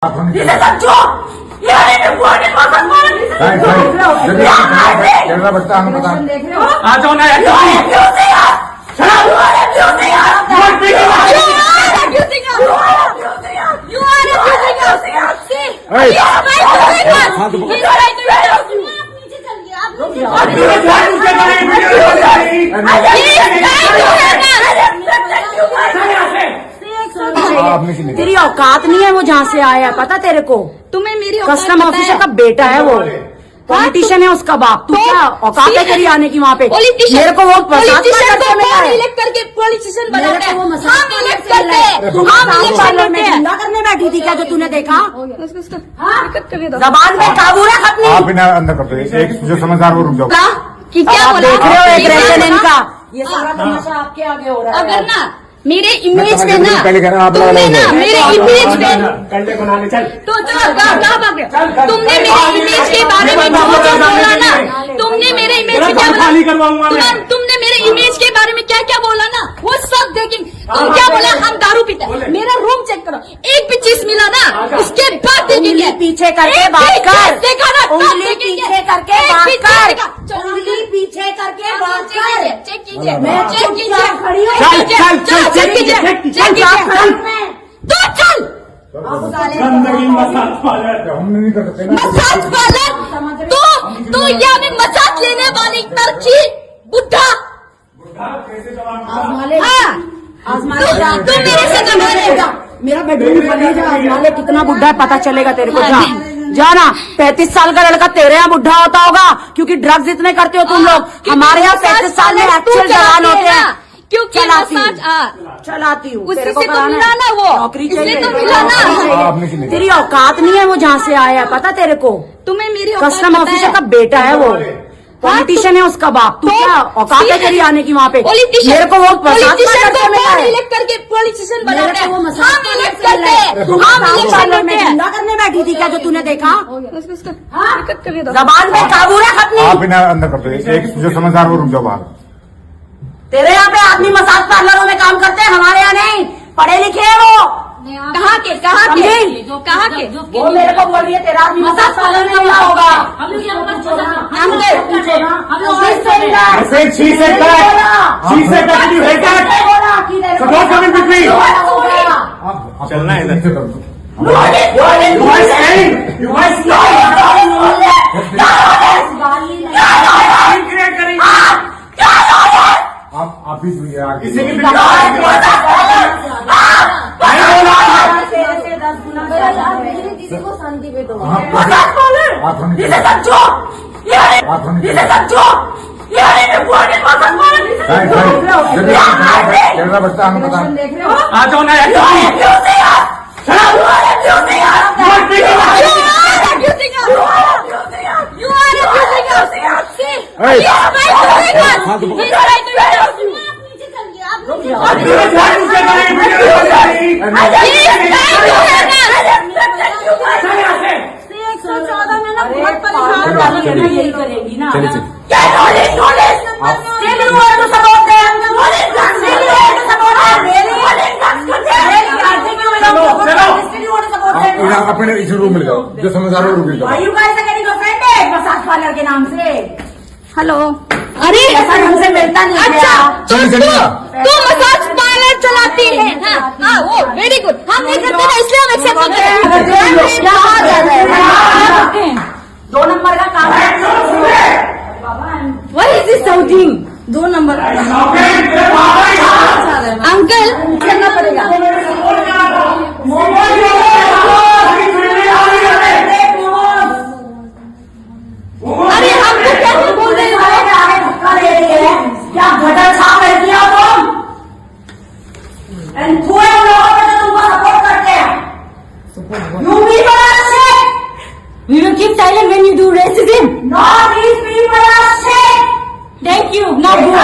Dice Sancho, यार ये बुआने को संभाल केरला बच्चा हमें पता आ जाओ ना यार क्यों से यार शराब वाले क्यों से यार तेरी औकात नहीं है वो जहाँ से आया है पता तेरे को। तुम्हें मेरी कस्टम ऑफिसर का बेटा है वो, पॉलिटिशियन है उसका बाप। तू क्या औकात है तेरी आने की वहाँ पे? मेरे को वो पॉलिटिशियन करके पॉलिटिशियन बनाते हैं, हम इलेक्ट करते हैं, हम इलेक्शन में धंधा करने बैठी थी क्या जो तूने देखा? जबान में काबू रख अपनी। आप इन्हें अंदर कर दो, एक जो समझदार वो रुक जाओ। कि क्या आप बोला? देख रहे हो एग्रेशन इनका, ये सारा तमाशा आपके आगे हो रहा है। अगर ना मेरे इमेज पे ना पहले कहना आप तुमने ना मेरे इमेज पे कंडे बनाने चल तो कहाँ भागे? तुमने मेरे इमेज के बारे में जो बोला ना, तुमने मेरे इमेज के क्या खाली करवाऊंगा मैं। तुमने मेरे इमेज के बारे में क्या क्या बोला ना, वो सब देखेंगे। तुम क्या बोला? हम दारू पीते हैं। मेरा रूम चेक करो, एक भी चीज मिला ना उसके बाद देखेंगे। पीछे करके बात कर, देखा ना, उंगली पीछे करके बात कर, उंगली पीछे करके बात कर। चेक कीजिए, मैं चेक कीजिए, खड़ी हूँ। चल चल चल चेक कीजिए, चेक कीजिए, तो चल गंदगी मसाज पार्लर हम नहीं कर सकते ना। मसाज पार्लर तो यहाँ में मसाज लेने वाली लड़की बुढ़ा। तुम मेरे से कमा लेगा। मेरा बेडरूम खाली जा, आजमाले कितना बुढ़ा है पता चलेगा तेरे को। जा जाना, 35 साल का लड़का तेरे यहाँ बुढ़ा होता होगा क्योंकि ड्रग्स इतने करते हो तुम लोग। हमारे यहाँ 35 साल में एक्चुअल जवान होते हैं। क्योंकि चलाती हूँ, उसी से तो मिला ना वो, नौकरी इसलिए चाहिए, तो मिला ना। तेरी औकात नहीं है वो जहाँ से आया है पता तेरे को। तुम्हें मेरी कस्टम ऑफिसर का बेटा है वो, पॉलिटिशियन है उसका बाप। तू क्या औकात है तेरी आने की वहाँ पे? मेरे को वो इलेक्ट करके पॉलिटिशियन बनाते हैं, हम इलेक्ट करते हैं, हम इलेक्शन में धंधा करने बैठी थी क्या जो तूने देखा? जबान जबान में काबू रख अपनी। आप इन्हें अंदर कर दो, एक जो समझदार वो रुक जाओ बाहर। तेरे यहाँ पे आदमी मसाज पार्लरों में काम करते हैं, हमारे यहाँ नहीं। पढ़े लिखे हैं वो। कहाँ के वो मेरे को बोल रही है तेरा आदमी मसाज पार्लर में मिला होगा। She said that you hate that. So don't come in between. चलना है इधर। You must आप भी सुनिए यार। किसी की Dice Sancho, dice Sancho, यार ये बुआने को संभाल केरला बच्चा हमें पता आ जाओ ना यार क्यों से यार शराब वाले क्यों से यार यही करेगी ना। अपने इस रूम में जाओ, जो समझदार वो रुक जाओ। मसाज पार्लर के नाम से। हेलो, अरे ऐसा हमसे मिलता नहीं। अच्छा चलिए तू मसाज पार्लर चलाती है? हाँ वो वेरी गुड। हम नहीं करते ना इसलिए हम एक्सेप्ट करते हैं। 2 नंबर का काम है। What is this shouting? 2 number uncle करना पड़ेगा। अरे हमको क्या बोल रहे हो? क्या घटर छाप है किया तुम? एंड कोई लोगों को जो तुमको सपोर्ट करते हैं। You people are sick. We will keep silent when you do racism. No, these people are sick. Thank you. Now go.